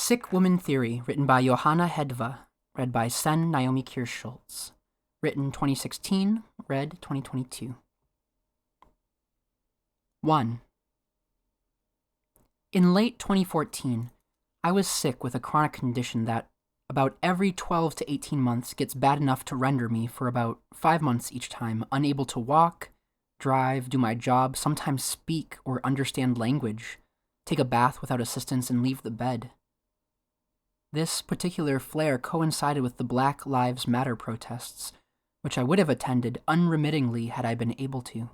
Sick Woman Theory, written by Johanna Hedva, read by Naomi Kirst-Schultz. Written 2016, read 2022. 1. In late 2014, I was sick with a chronic condition that, about every 12 to 18 months, gets bad enough to render me, for about 5 months each time, unable to walk, drive, do my job, sometimes speak or understand language, take a bath without assistance, and leave the bed. This particular flare coincided with the Black Lives Matter protests, which I would have attended unremittingly had I been able to.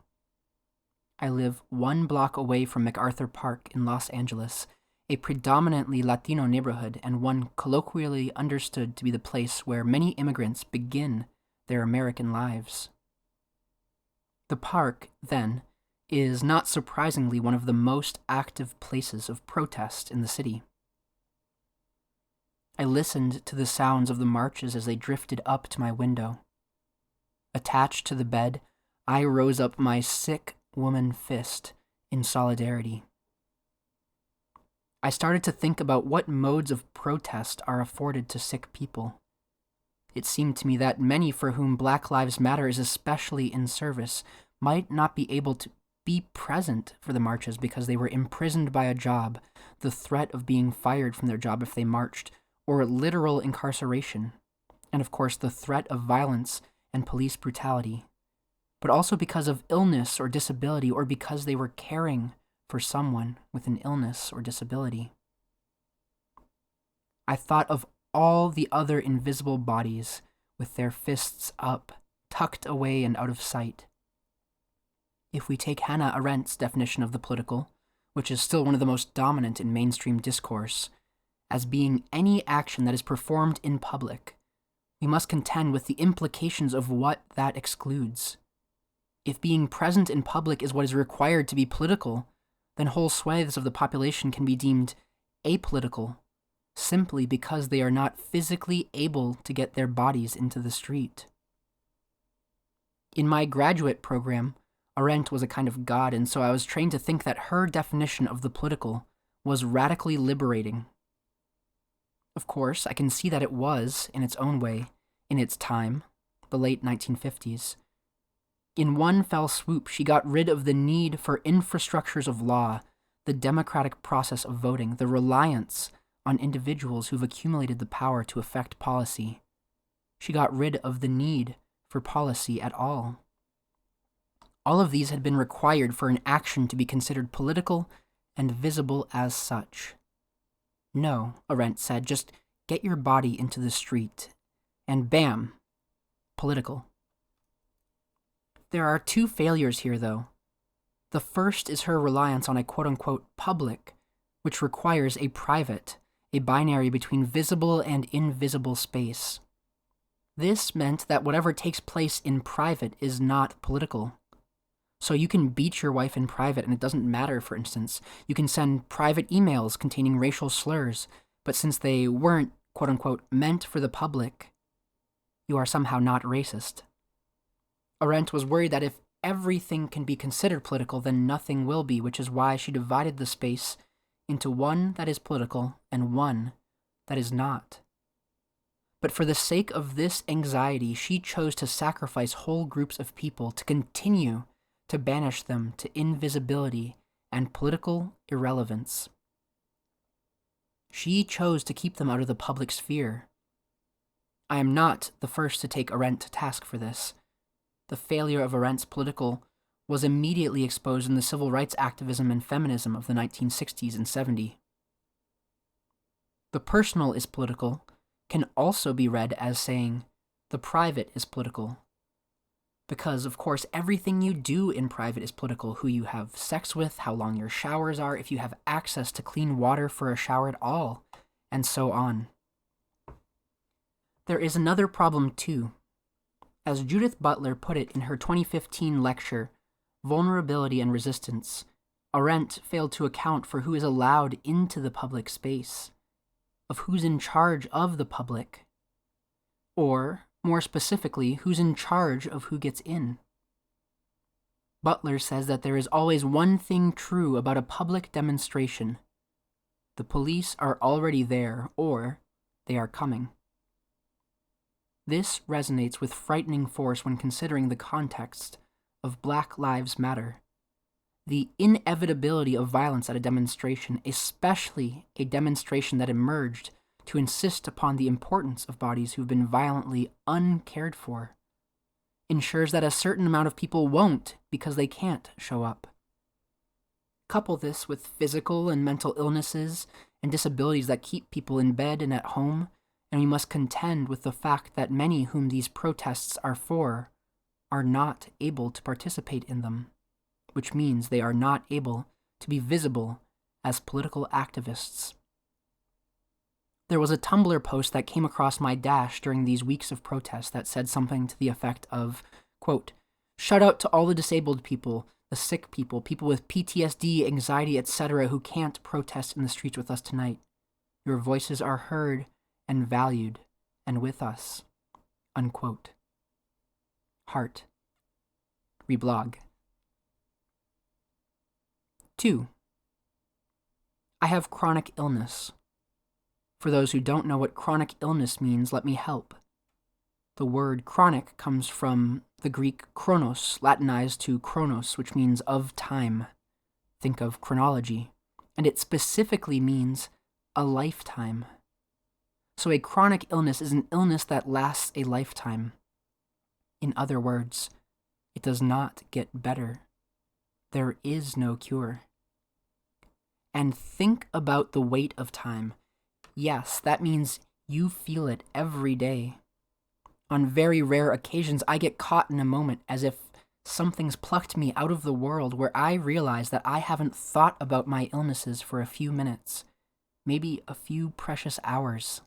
I live 1 block away from MacArthur Park in Los Angeles, a predominantly Latino neighborhood and one colloquially understood to be the place where many immigrants begin their American lives. The park, then, is not surprisingly one of the most active places of protest in the city. I listened to the sounds of the marches as they drifted up to my window. Attached to the bed, I rose up my sick woman fist in solidarity. I started to think about what modes of protest are afforded to sick people. It seemed to me that many for whom Black Lives Matter is especially in service might not be able to be present for the marches because they were imprisoned by a job, the threat of being fired from their job if they marched, or literal incarceration, and of course the threat of violence and police brutality, but also because of illness or disability, or because they were caring for someone with an illness or disability. I thought of all the other invisible bodies with their fists up, tucked away and out of sight. If we take Hannah Arendt's definition of the political, which is still one of the most dominant in mainstream discourse, as being any action that is performed in public, we must contend with the implications of what that excludes. If being present in public is what is required to be political, then whole swathes of the population can be deemed apolitical, simply because they are not physically able to get their bodies into the street. In my graduate program, Arendt was a kind of god, and so I was trained to think that her definition of the political was radically liberating. Of course, I can see that it was, in its own way, in its time, the late 1950s. In one fell swoop, she got rid of the need for infrastructures of law, the democratic process of voting, the reliance on individuals who've accumulated the power to affect policy. She got rid of the need for policy at all. All of these had been required for an action to be considered political and visible as such. No, Arendt said, just get your body into the street, and bam, political. There are 2 failures here, though. The first is her reliance on a quote-unquote public, which requires a private, a binary between visible and invisible space. This meant that whatever takes place in private is not political. So you can beat your wife in private and it doesn't matter, for instance. You can send private emails containing racial slurs, but since they weren't, quote-unquote, meant for the public, you are somehow not racist. Arendt was worried that if everything can be considered political, then nothing will be, which is why she divided the space into one that is political and one that is not. But for the sake of this anxiety, she chose to sacrifice whole groups of people, to continue to banish them to invisibility and political irrelevance. She chose to keep them out of the public sphere. I am not the first to take Arendt to task for this. The failure of Arendt's political was immediately exposed in the civil rights activism and feminism of the 1960s and 70s. The personal is political can also be read as saying the private is political. Because, of course, everything you do in private is political. Who you have sex with, how long your showers are, if you have access to clean water for a shower at all, and so on. There is another problem, too. As Judith Butler put it in her 2015 lecture, Vulnerability and Resistance, Arendt failed to account for who is allowed into the public space, of who's in charge of the public, or, more specifically, who's in charge of who gets in. Butler says that there is always one thing true about a public demonstration. The police are already there, or they are coming. This resonates with frightening force when considering the context of Black Lives Matter. The inevitability of violence at a demonstration, especially a demonstration that emerged to insist upon the importance of bodies who've been violently uncared for, ensures that a certain amount of people won't because they can't show up. Couple this with physical and mental illnesses and disabilities that keep people in bed and at home, and we must contend with the fact that many whom these protests are for are not able to participate in them, which means they are not able to be visible as political activists. There was a Tumblr post that came across my dash during these weeks of protest that said something to the effect of, quote, "Shout out to all the disabled people, the sick people, people with PTSD, anxiety, etc. who can't protest in the streets with us tonight. Your voices are heard and valued and with us." Unquote. Heart. Reblog. 2. I have chronic illness. For those who don't know what chronic illness means, let me help. The word chronic comes from the Greek chronos, Latinized to chronos, which means of time. Think of chronology. And it specifically means a lifetime. So a chronic illness is an illness that lasts a lifetime. In other words, it does not get better. There is no cure. And think about the weight of time. Yes, that means you feel it every day. On very rare occasions, I get caught in a moment as if something's plucked me out of the world where I realize that I haven't thought about my illnesses for a few minutes, maybe a few precious hours.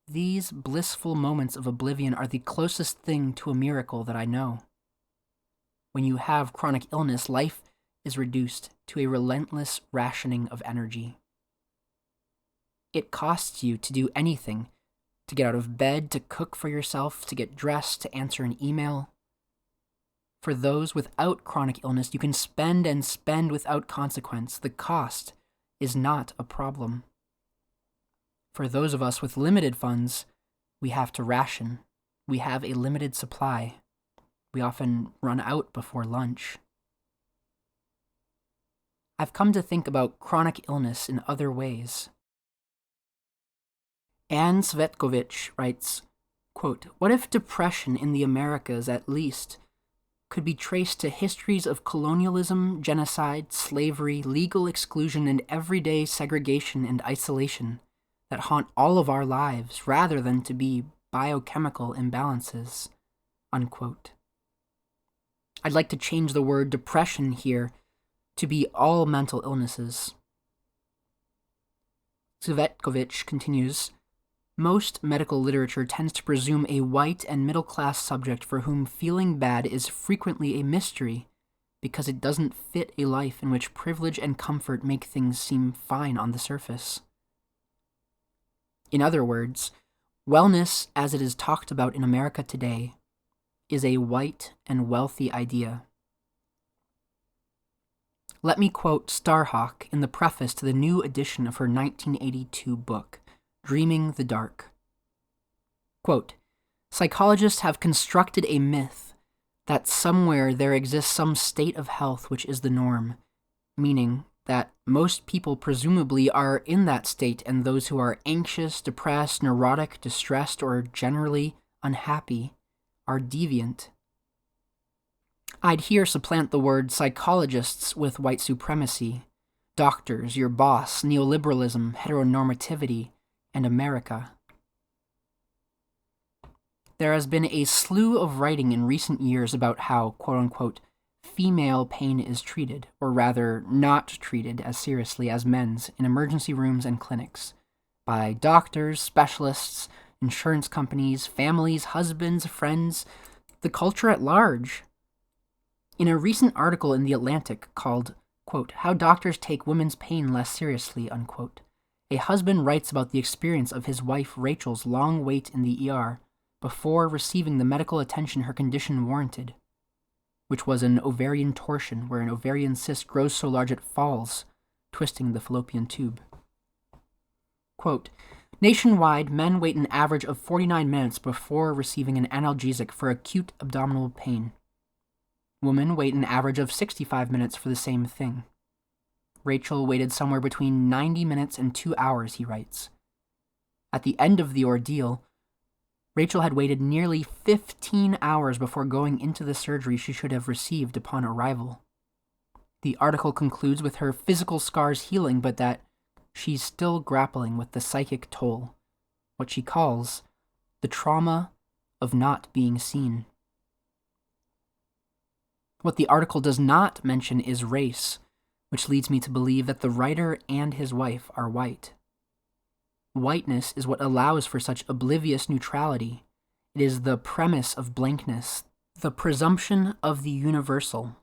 These blissful moments of oblivion are the closest thing to a miracle that I know. When you have chronic illness, life is reduced to a relentless rationing of energy. It costs you to do anything, to get out of bed, to cook for yourself, to get dressed, to answer an email. For those without chronic illness, you can spend and spend without consequence. The cost is not a problem. For those of us with limited funds, we have to ration. We have a limited supply. We often run out before lunch. I've come to think about chronic illness in other ways. Anne Svetkovich writes, quote, "What if depression in the Americas, at least, could be traced to histories of colonialism, genocide, slavery, legal exclusion, and everyday segregation and isolation that haunt all of our lives rather than to be biochemical imbalances?" Unquote. I'd like to change the word depression here to be all mental illnesses. Svetkovich continues, "Most medical literature tends to presume a white and middle-class subject for whom feeling bad is frequently a mystery because it doesn't fit a life in which privilege and comfort make things seem fine on the surface." In other words, wellness as it is talked about in America today is a white and wealthy idea. Let me quote Starhawk in the preface to the new edition of her 1982 book, Dreaming the Dark. Quote, "Psychologists have constructed a myth that somewhere there exists some state of health which is the norm, meaning that most people presumably are in that state, and those who are anxious, depressed, neurotic, distressed, or generally unhappy are deviant. I'd here supplant the word psychologists with white supremacy, doctors, your boss, neoliberalism, heteronormativity, and America. There has been a slew of writing in recent years about how, quote-unquote, female pain is treated, or rather not treated as seriously as men's in emergency rooms and clinics, by doctors, specialists, insurance companies, families, husbands, friends, the culture at large. In a recent article in The Atlantic called, quote, "How Doctors Take Women's Pain Less Seriously," unquote, a husband writes about the experience of his wife Rachel's long wait in the ER before receiving the medical attention her condition warranted, which was an ovarian torsion where an ovarian cyst grows so large it falls, twisting the fallopian tube. Quote, nationwide, men wait an average of 49 minutes before receiving an analgesic for acute abdominal pain. Women wait an average of 65 minutes for the same thing. Rachel waited somewhere between 90 minutes and 2 hours, he writes. At the end of the ordeal, Rachel had waited nearly 15 hours before going into the surgery she should have received upon arrival. The article concludes with her physical scars healing, but that she's still grappling with the psychic toll, what she calls the trauma of not being seen. What the article does not mention is race, which leads me to believe that the writer and his wife are white. Whiteness is what allows for such oblivious neutrality. It is the premise of blankness, the presumption of the universal.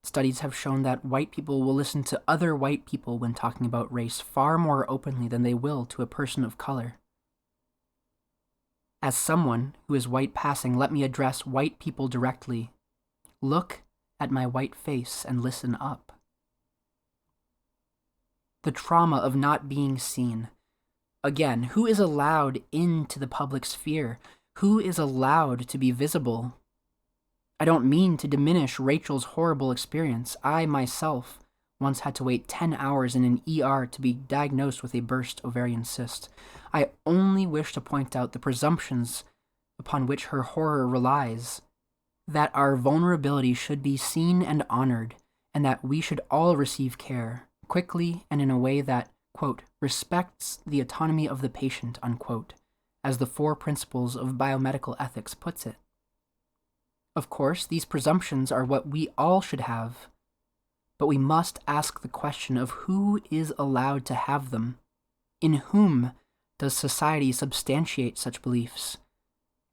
Studies have shown that white people will listen to other white people when talking about race far more openly than they will to a person of color. As someone who is white passing, let me address white people directly. Look at my white face and listen up. The trauma of not being seen. Again, who is allowed into the public sphere? Who is allowed to be visible? I don't mean to diminish Rachel's horrible experience. I, myself, once had to wait 10 hours in an ER to be diagnosed with a burst ovarian cyst. I only wish to point out the presumptions upon which her horror relies, that our vulnerability should be seen and honored, and that we should all receive care, quickly and in a way that, quote, respects the autonomy of the patient, unquote, as the 4 principles of biomedical ethics puts it. Of course, these presumptions are what we all should have, but we must ask the question of who is allowed to have them. In whom does society substantiate such beliefs?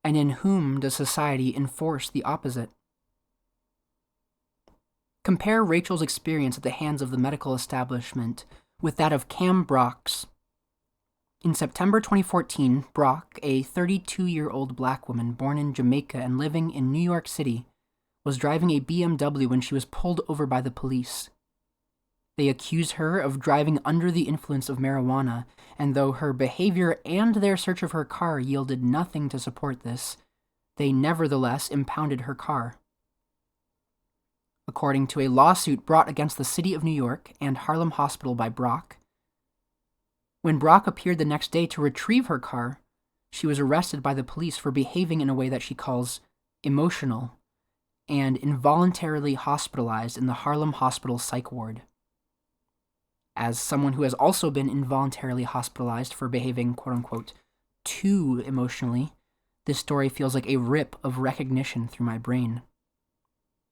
And in whom does society enforce the opposite? Compare Rachel's experience at the hands of the medical establishment with that of Cam Brock's. In September 2014, Brock, a 32-year-old black woman born in Jamaica and living in New York City, was driving a BMW when she was pulled over by the police. They accused her of driving under the influence of marijuana, and though her behavior and their search of her car yielded nothing to support this, they nevertheless impounded her car. According to a lawsuit brought against the City of New York and Harlem Hospital by Brock, when Brock appeared the next day to retrieve her car, she was arrested by the police for behaving in a way that she calls emotional and involuntarily hospitalized in the Harlem Hospital psych ward. As someone who has also been involuntarily hospitalized for behaving, quote-unquote, too emotionally, this story feels like a rip of recognition through my brain.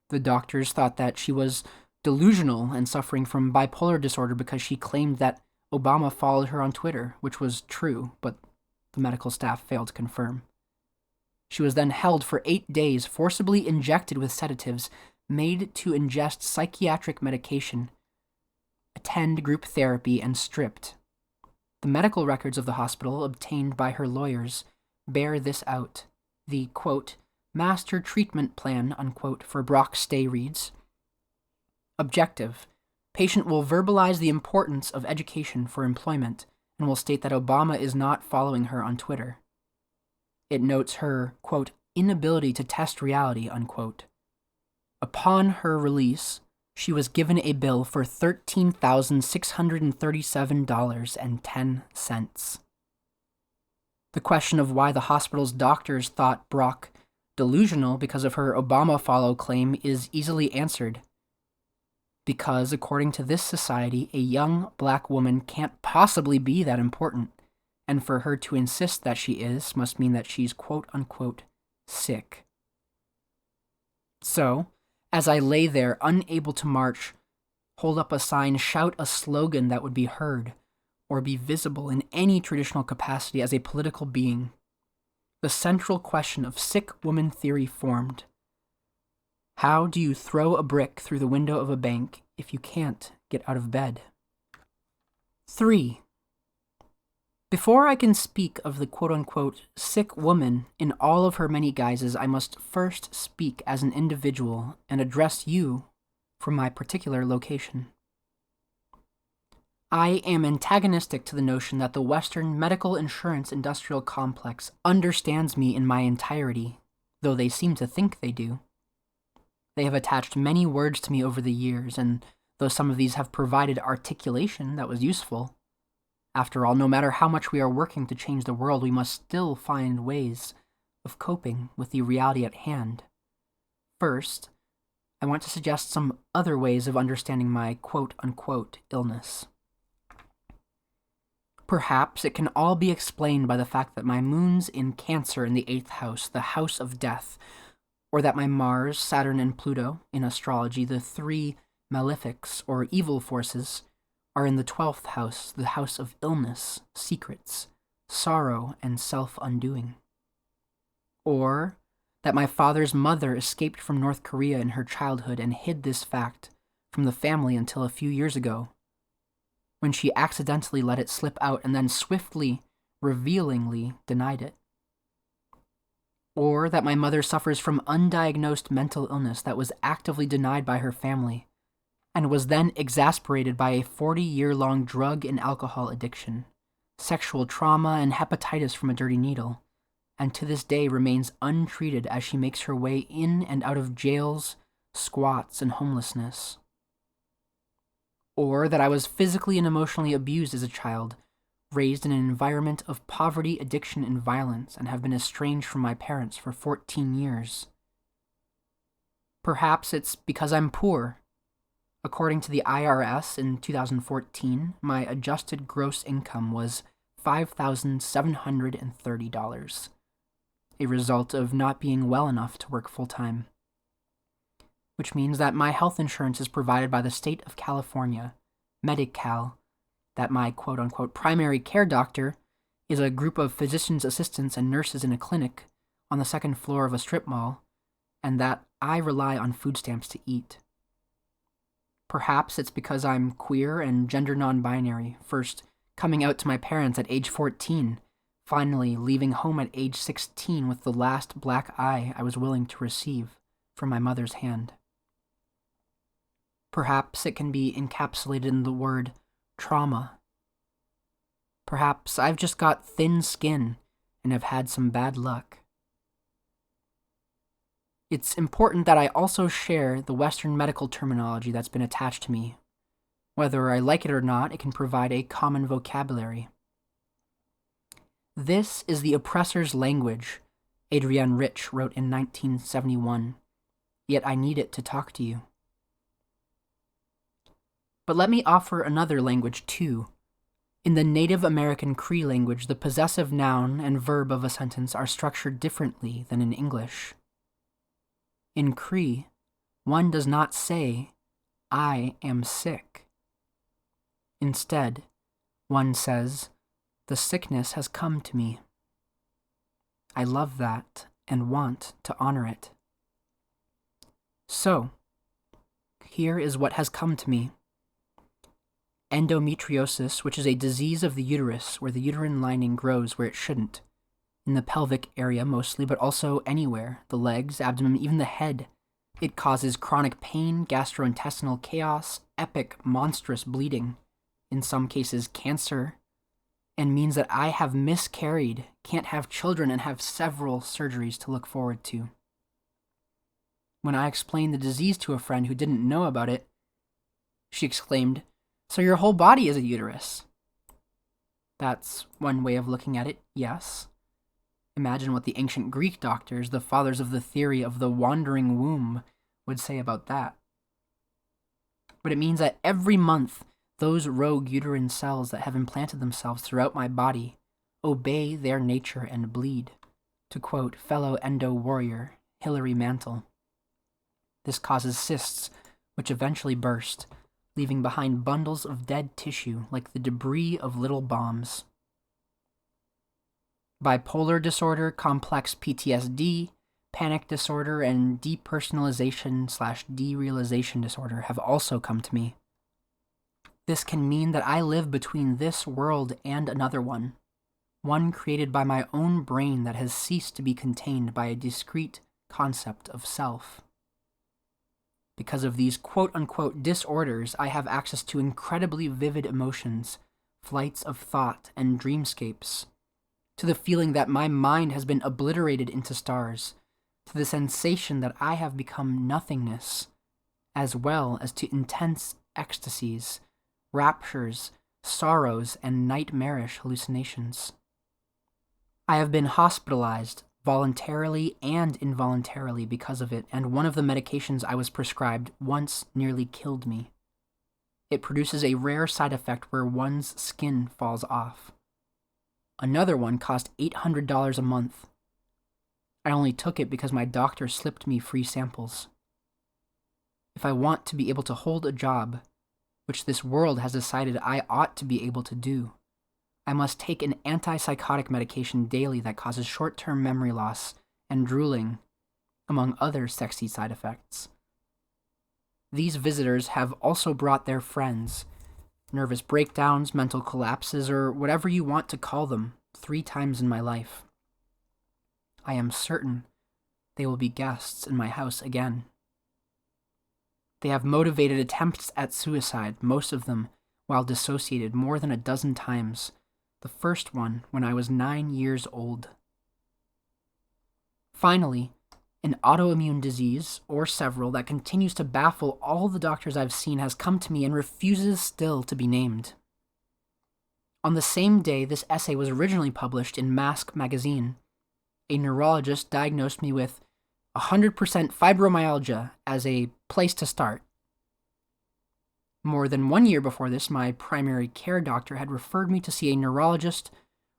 The doctors thought that she was delusional and suffering from bipolar disorder because she claimed that Obama followed her on Twitter, which was true, but the medical staff failed to confirm. She was then held for 8 days, forcibly injected with sedatives, made to ingest psychiatric medication, attend group therapy, and stripped. The medical records of the hospital, obtained by her lawyers, bear this out. The, quote, master treatment plan, unquote, for Brock's stay reads, objective. Patient will verbalize the importance of education for employment and will state that Obama is not following her on Twitter. It notes her, quote, inability to test reality, unquote. Upon her release, she was given a bill for $13,637.10. The question of why the hospital's doctors thought Brock delusional because of her Obama follow claim is easily answered. Because, according to this society, a young black woman can't possibly be that important, and for her to insist that she is must mean that she's quote-unquote sick. So, as I lay there, unable to march, hold up a sign, shout a slogan that would be heard, or be visible in any traditional capacity as a political being, the central question of sick woman theory formed. How do you throw a brick through the window of a bank if you can't get out of bed? 3. Before I can speak of the quote-unquote sick woman in all of her many guises, I must first speak as an individual and address you from my particular location. I am antagonistic to the notion that the Western medical insurance industrial complex understands me in my entirety, though they seem to think they do. They have attached many words to me over the years, and though some of these have provided articulation that was useful, after all, no matter how much we are working to change the world, we must still find ways of coping with the reality at hand. First, I want to suggest some other ways of understanding my quote-unquote illness. Perhaps it can all be explained by the fact that my moon's in Cancer in the 8th house, the house of death, or that my Mars, Saturn, and Pluto, in astrology, the three malefics, or evil forces, are in the 12th house, the house of illness, secrets, sorrow, and self-undoing. Or that my father's mother escaped from North Korea in her childhood and hid this fact from the family until a few years ago, when she accidentally let it slip out and then swiftly, revealingly denied it. Or that my mother suffers from undiagnosed mental illness that was actively denied by her family, and was then exasperated by a 40-year-long drug and alcohol addiction, sexual trauma, and hepatitis from a dirty needle, and to this day remains untreated as she makes her way in and out of jails, squats, and homelessness. Or that I was physically and emotionally abused as a child, raised in an environment of poverty, addiction, and violence, and have been estranged from my parents for 14 years. Perhaps it's because I'm poor. According to the IRS in 2014, my adjusted gross income was $5,730, a result of not being well enough to work full-time. Which means that my health insurance is provided by the state of California, Medi-Cal, that my quote-unquote primary care doctor is a group of physician's assistants and nurses in a clinic on the second floor of a strip mall, and that I rely on food stamps to eat. Perhaps it's because I'm queer and gender non-binary, first coming out to my parents at age 14, finally leaving home at age 16 with the last black eye I was willing to receive from my mother's hand. Perhaps it can be encapsulated in the word trauma. Perhaps I've just got thin skin and have had some bad luck. It's important that I also share the Western medical terminology that's been attached to me. Whether I like it or not, it can provide a common vocabulary. This is the oppressor's language, Adrienne Rich wrote in 1971, yet I need it to talk to you. But let me offer another language too. In the Native American Cree language, the possessive noun and verb of a sentence are structured differently than in English. In Cree, one does not say, "I am sick." Instead, one says, "The sickness has come to me." I love that and want to honor it. So, here is what has come to me. Endometriosis, which is a disease of the uterus where the uterine lining grows where it shouldn't, in the pelvic area mostly, but also anywhere, the legs, abdomen, even the head. It causes chronic pain, gastrointestinal chaos, epic, monstrous bleeding, in some cases cancer, and means that I have miscarried, can't have children, and have several surgeries to look forward to. When I explained the disease to a friend who didn't know about it, she exclaimed, "So your whole body is a uterus?" That's one way of looking at it, yes. Imagine what the ancient Greek doctors, the fathers of the theory of the wandering womb, would say about that. But it means that every month, those rogue uterine cells that have implanted themselves throughout my body obey their nature and bleed, to quote fellow endo warrior Hilary Mantel. This causes cysts, which eventually burst, leaving behind bundles of dead tissue like the debris of little bombs. Bipolar disorder, complex PTSD, panic disorder, and depersonalization/derealization disorder have also come to me. This can mean that I live between this world and another one created by my own brain that has ceased to be contained by a discrete concept of self. Because of these quote-unquote disorders, I have access to incredibly vivid emotions, flights of thought, and dreamscapes, to the feeling that my mind has been obliterated into stars, to the sensation that I have become nothingness, as well as to intense ecstasies, raptures, sorrows, and nightmarish hallucinations. I have been hospitalized, voluntarily and involuntarily, because of it, and one of the medications I was prescribed once nearly killed me. It produces a rare side effect where one's skin falls off. Another one cost $800 a month. I only took it because my doctor slipped me free samples. If I want to be able to hold a job, which this world has decided I ought to be able to do, I must take an antipsychotic medication daily that causes short-term memory loss and drooling, among other sexy side effects. These visitors have also brought their friends, nervous breakdowns, mental collapses, or whatever you want to call them, 3 times in my life. I am certain they will be guests in my house again. They have motivated attempts at suicide, most of them while dissociated, more than a dozen times. The first one when I was 9 years old. Finally, an autoimmune disease, or several, that continues to baffle all the doctors I've seen has come to me and refuses still to be named. On the same day this essay was originally published in Mask magazine, a neurologist diagnosed me with 100% fibromyalgia as a place to start. More than 1 year before this, my primary care doctor had referred me to see a neurologist,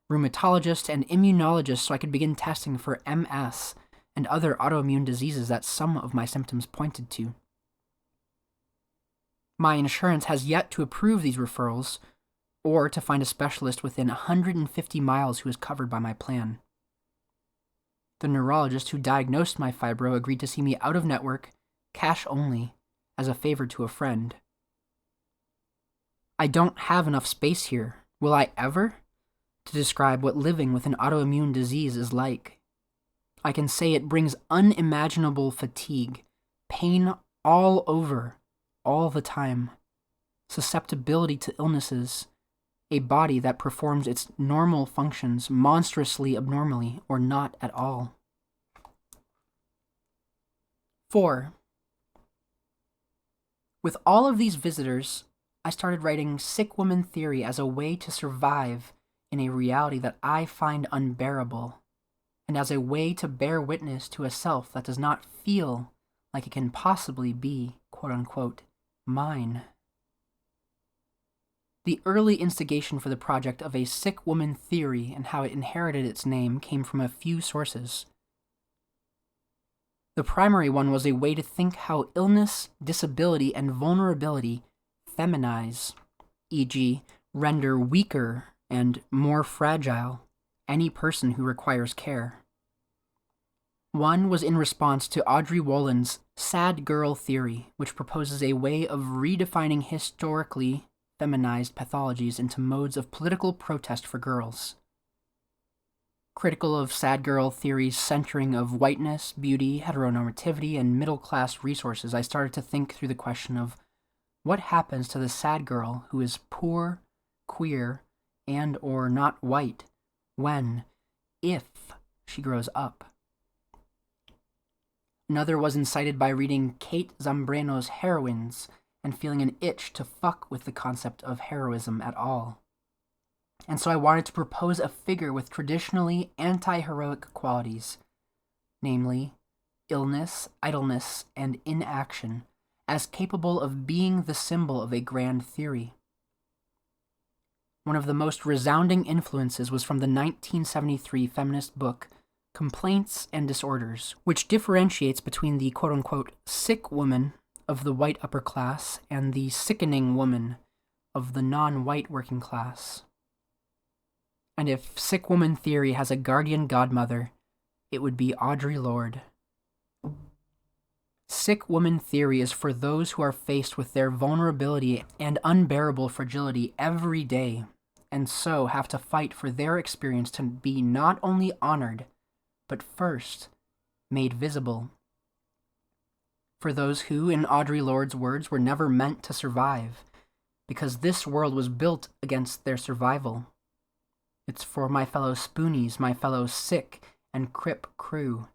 rheumatologist, and immunologist so I could begin testing for MS and other autoimmune diseases that some of my symptoms pointed to. My insurance has yet to approve these referrals or to find a specialist within 150 miles who is covered by my plan. The neurologist who diagnosed my fibro agreed to see me out of network, cash only, as a favor to a friend. I don't have enough space here, will I ever, to describe what living with an autoimmune disease is like. I can say it brings unimaginable fatigue, pain all over, all the time, susceptibility to illnesses, a body that performs its normal functions monstrously abnormally or not at all. 4. With all of these visitors, I started writing Sick Woman Theory as a way to survive in a reality that I find unbearable, and as a way to bear witness to a self that does not feel like it can possibly be, quote-unquote, mine. The early instigation for the project of a Sick Woman Theory and how it inherited its name came from a few sources. The primary one was a way to think how illness, disability, and vulnerability feminize, e.g., render weaker and more fragile any person who requires care. One was in response to Audrey Wollin's sad girl theory, which proposes a way of redefining historically feminized pathologies into modes of political protest for girls. Critical of sad girl theory's centering of whiteness, beauty, heteronormativity, and middle-class resources, I started to think through the question of what happens to the sad girl who is poor, queer, and or not white when, if she grows up. Another was incited by reading Kate Zambrano's Heroines and feeling an itch to fuck with the concept of heroism at all. And so I wanted to propose a figure with traditionally anti-heroic qualities, namely illness, idleness, and inaction, as capable of being the symbol of a grand theory. One of the most resounding influences was from the 1973 feminist book Complaints and Disorders, which differentiates between the quote-unquote sick woman of the white upper class and the sickening woman of the non-white working class. And if Sick Woman Theory has a guardian godmother, it would be Audre Lorde. Sick Woman Theory is for those who are faced with their vulnerability and unbearable fragility every day, and so have to fight for their experience to be not only honored, but first, made visible. For those who, in Audre Lorde's words, were never meant to survive, because this world was built against their survival. It's for my fellow spoonies, my fellow sick and crip crew.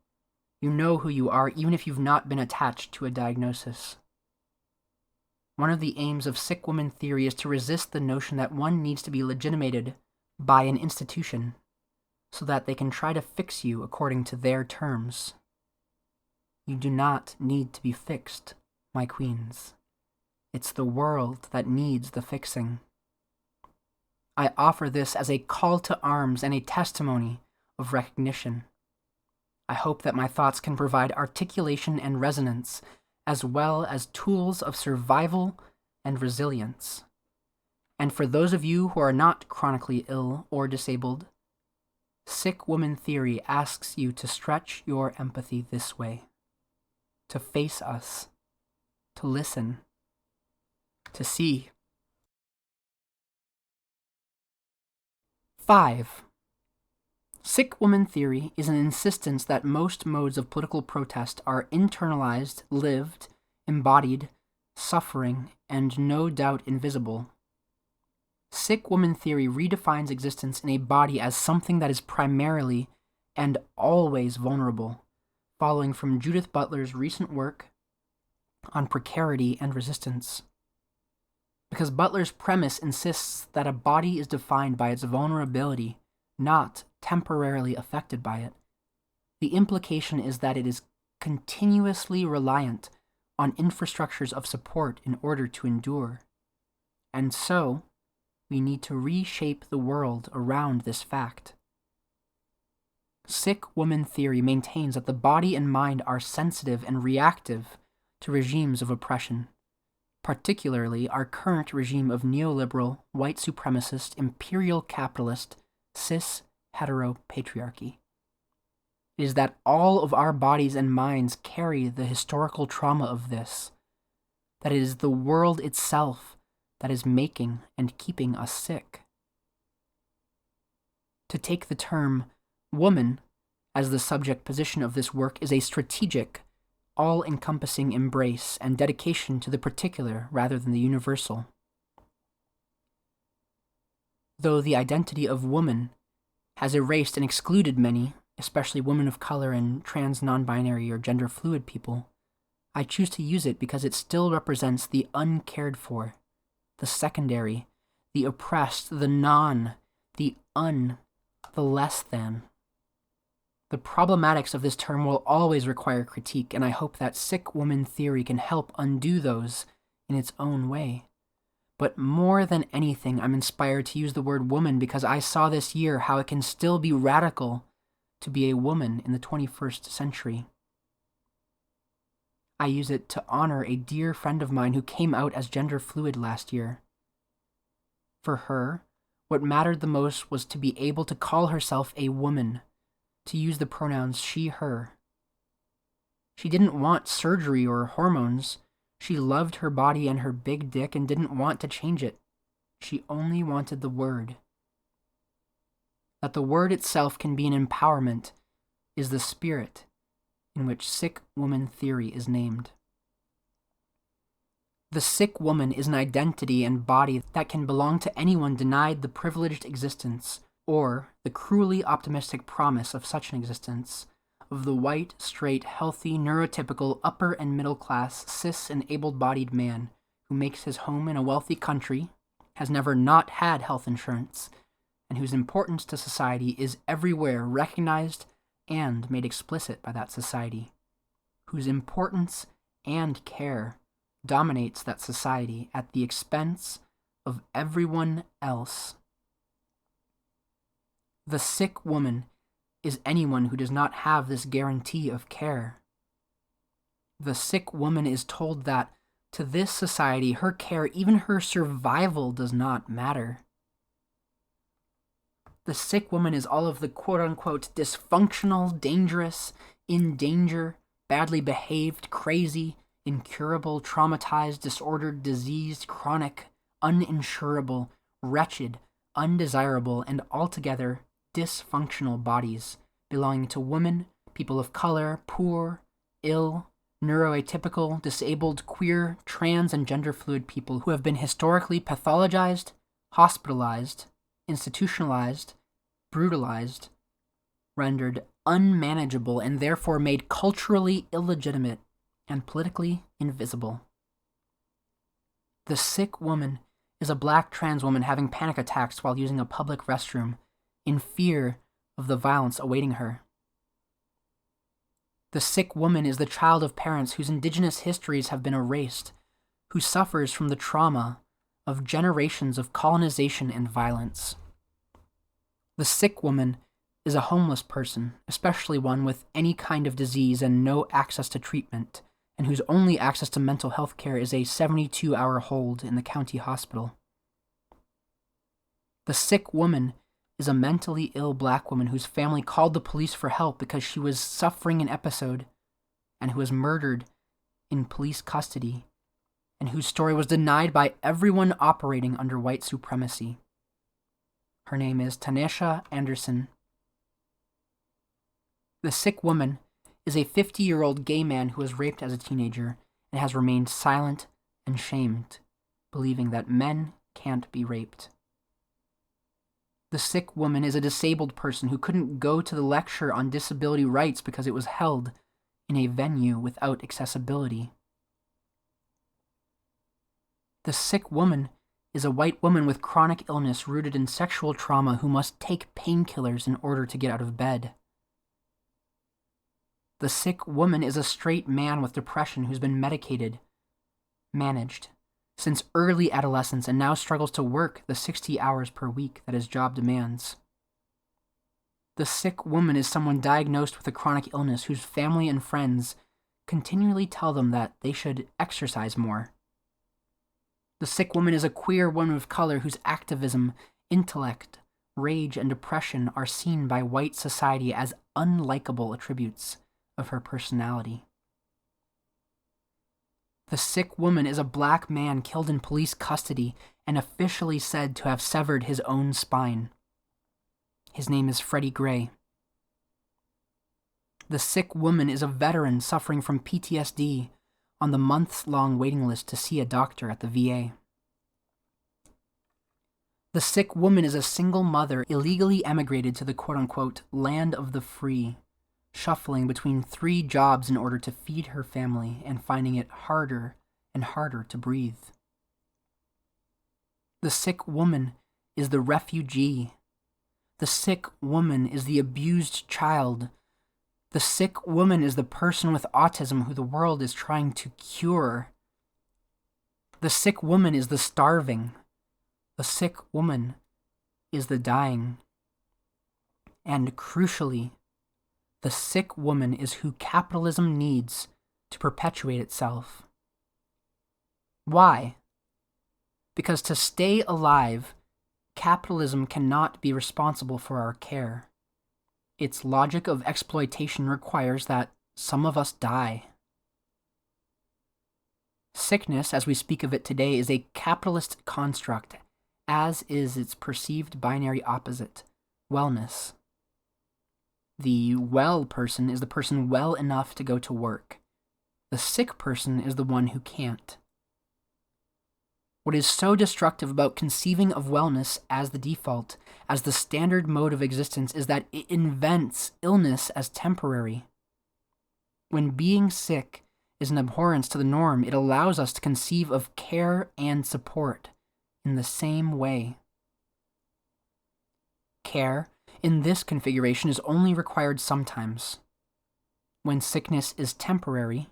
You know who you are, even if you've not been attached to a diagnosis. One of the aims of sick woman theory is to resist the notion that one needs to be legitimated by an institution so that they can try to fix you according to their terms. You do not need to be fixed, my queens. It's the world that needs the fixing. I offer this as a call to arms and a testimony of recognition. I hope that my thoughts can provide articulation and resonance, as well as tools of survival and resilience. And for those of you who are not chronically ill or disabled, sick woman theory asks you to stretch your empathy this way, to face us, to listen, to see. 5. Sick woman theory is an insistence that most modes of political protest are internalized, lived, embodied, suffering, and no doubt invisible. Sick woman theory redefines existence in a body as something that is primarily and always vulnerable, following from Judith Butler's recent work on precarity and resistance. Because Butler's premise insists that a body is defined by its vulnerability, not temporarily affected by it, the implication is that it is continuously reliant on infrastructures of support in order to endure. And so, we need to reshape the world around this fact. Sick woman theory maintains that the body and mind are sensitive and reactive to regimes of oppression, particularly our current regime of neoliberal, white supremacist, imperial capitalist, cis heteropatriarchy. It is that all of our bodies and minds carry the historical trauma of this, that it is the world itself that is making and keeping us sick. To take the term woman as the subject position of this work is a strategic, all-encompassing embrace and dedication to the particular rather than the universal. Though the identity of woman has erased and excluded many, especially women of color and trans non-binary or gender-fluid people, I choose to use it because it still represents the uncared for, the secondary, the oppressed, the non, the the less than. The problematics of this term will always require critique, and I hope that sick woman theory can help undo those in its own way. But more than anything, I'm inspired to use the word woman because I saw this year how it can still be radical to be a woman in the 21st century. I use it to honor a dear friend of mine who came out as gender fluid last year. For her, what mattered the most was to be able to call herself a woman, to use the pronouns she, her. She didn't want surgery or hormones. She loved her body and her big dick and didn't want to change it. She only wanted the word. That the word itself can be an empowerment is the spirit in which sick woman theory is named. The sick woman is an identity and body that can belong to anyone denied the privileged existence or the cruelly optimistic promise of such an existence, of the white, straight, healthy, neurotypical, upper and middle class, cis and able-bodied man who makes his home in a wealthy country, has never not had health insurance, and whose importance to society is everywhere recognized and made explicit by that society, whose importance and care dominates that society at the expense of everyone else. The sick woman is anyone who does not have this guarantee of care. The sick woman is told that, to this society, her care, even her survival, does not matter. The sick woman is all of the quote-unquote dysfunctional, dangerous, in danger, badly behaved, crazy, incurable, traumatized, disordered, diseased, chronic, uninsurable, wretched, undesirable, and altogether dysfunctional bodies belonging to women, people of color, poor, ill, neuroatypical, disabled, queer, trans, and gender fluid people who have been historically pathologized, hospitalized, institutionalized, brutalized, rendered unmanageable, and therefore made culturally illegitimate and politically invisible. The sick woman is a black trans woman having panic attacks while using a public restroom, in fear of the violence awaiting her. The sick woman is the child of parents whose indigenous histories have been erased, who suffers from the trauma of generations of colonization and violence. The sick woman is a homeless person, especially one with any kind of disease and no access to treatment, and whose only access to mental health care is a 72-hour hold in the county hospital. The sick woman is a mentally ill black woman whose family called the police for help because she was suffering an episode, and who was murdered in police custody, and whose story was denied by everyone operating under white supremacy. Her name is Tanisha Anderson. The sick woman is a 50-year-old gay man who was raped as a teenager and has remained silent and shamed, believing that men can't be raped. The sick woman is a disabled person who couldn't go to the lecture on disability rights because it was held in a venue without accessibility. The sick woman is a white woman with chronic illness rooted in sexual trauma who must take painkillers in order to get out of bed. The sick woman is a straight man with depression who's been medicated, managed, since early adolescence and now struggles to work the 60 hours per week that his job demands. The sick woman is someone diagnosed with a chronic illness whose family and friends continually tell them that they should exercise more. The sick woman is a queer woman of color whose activism, intellect, rage, and depression are seen by white society as unlikable attributes of her personality. The sick woman is a black man killed in police custody and officially said to have severed his own spine. His name is Freddie Gray. The sick woman is a veteran suffering from PTSD on the months-long waiting list to see a doctor at the VA. The sick woman is a single mother illegally emigrated to the quote-unquote land of the free, shuffling between 3 jobs in order to feed her family and finding it harder and harder to breathe. The sick woman is the refugee. The sick woman is the abused child. The sick woman is the person with autism who the world is trying to cure. The sick woman is the starving. The sick woman is the dying. And crucially, the sick woman is who capitalism needs to perpetuate itself. Why? Because to stay alive, capitalism cannot be responsible for our care. Its logic of exploitation requires that some of us die. Sickness, as we speak of it today, is a capitalist construct, as is its perceived binary opposite, wellness. The well person is the person well enough to go to work. The sick person is the one who can't. What is so destructive about conceiving of wellness as the default, as the standard mode of existence, is that it invents illness as temporary. When being sick is an abhorrence to the norm, it allows us to conceive of care and support in the same way. Care, in this configuration, is only required sometimes. When sickness is temporary,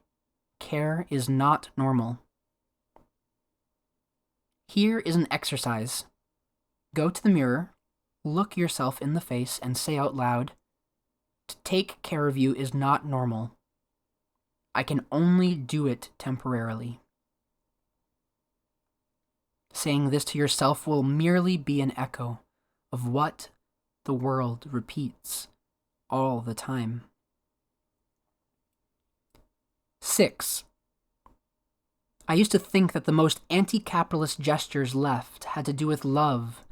care is not normal. Here is an exercise. Go to the mirror, look yourself in the face, and say out loud, "To take care of you is not normal. I can only do it temporarily." Saying this to yourself will merely be an echo of what the world repeats all the time. 6. I used to think that the most anti-capitalist gestures left had to do with love,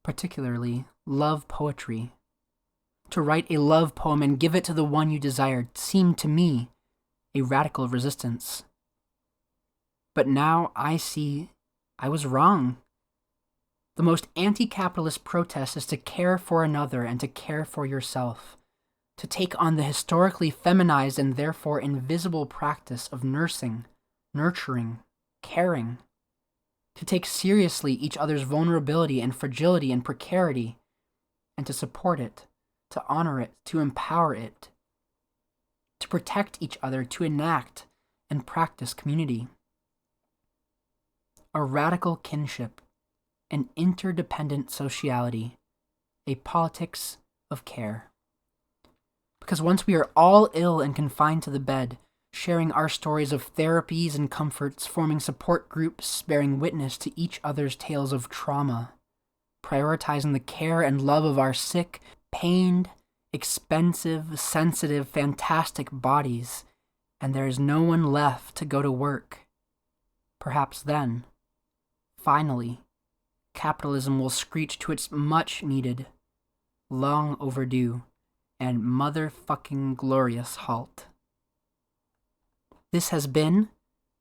particularly love poetry. To write a love poem and give it to the one you desired seemed to me a radical resistance. But now I see I was wrong. The most anti-capitalist protest is to care for another and to care for yourself, to take on the historically feminized and therefore invisible practice of nursing, nurturing, caring, to take seriously each other's vulnerability and fragility and precarity, and to support it, to honor it, to empower it, to protect each other, to enact and practice community. A radical kinship, an interdependent sociality, a politics of care. Because once we are all ill and confined to the bed, sharing our stories of therapies and comforts, forming support groups, bearing witness to each other's tales of trauma, prioritizing the care and love of our sick, pained, expensive, sensitive, fantastic bodies, and there is no one left to go to work. Perhaps then, finally, capitalism will screech to its much-needed, long overdue, and motherfucking glorious halt. This has been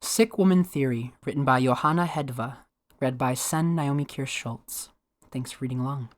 Sick Woman Theory, written by Johanna Hedva, read by Naomi Kirst-Schultz. Thanks for reading along.